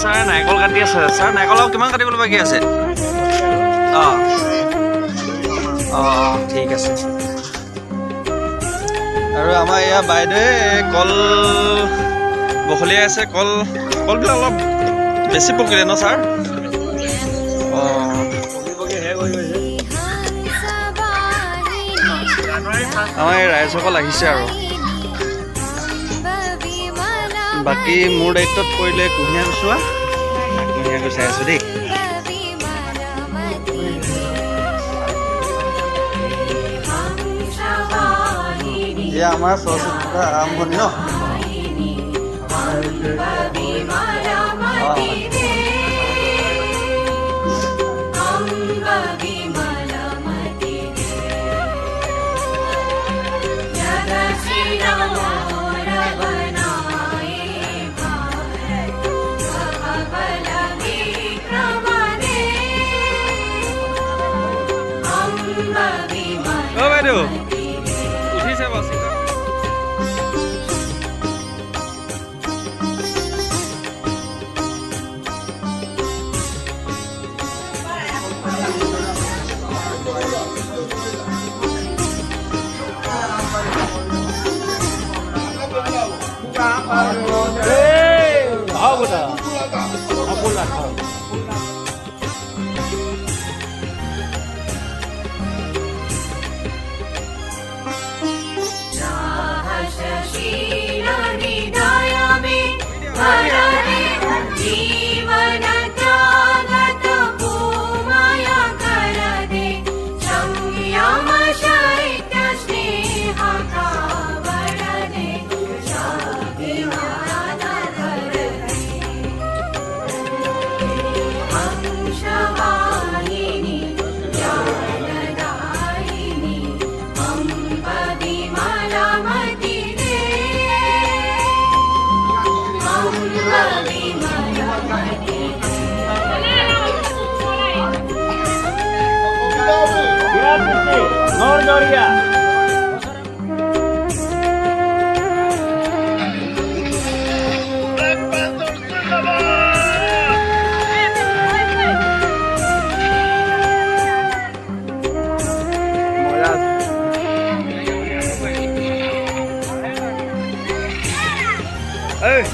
Sir নাৰিকল কাটি আছে। ছাৰ নাৰিকল আৰু কিমান কাটিবলৈ বাকী আছে? অঁ অঁ ঠিক আছে। আৰু আমাৰ এয়া বাইদেৱে কল বখলিয়াই আছে। কলবিলাক অলপ বেছি পকিলে ন ছাৰ? অঁ আমাৰ এই ৰাইজসকল আহিছে আৰু বাকী মোৰ দায়িত্বত পৰিলে কুঁহিয়া গুচোৱা। কুঁহিয়া গুচাই আছো দেই। এতিয়া আমাৰ সৰস্বতী পূজা আৰম্ভণি ন? অ' বাইদেউ উঠিছে বাছ। Gloria. Hey.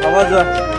Apa tuh?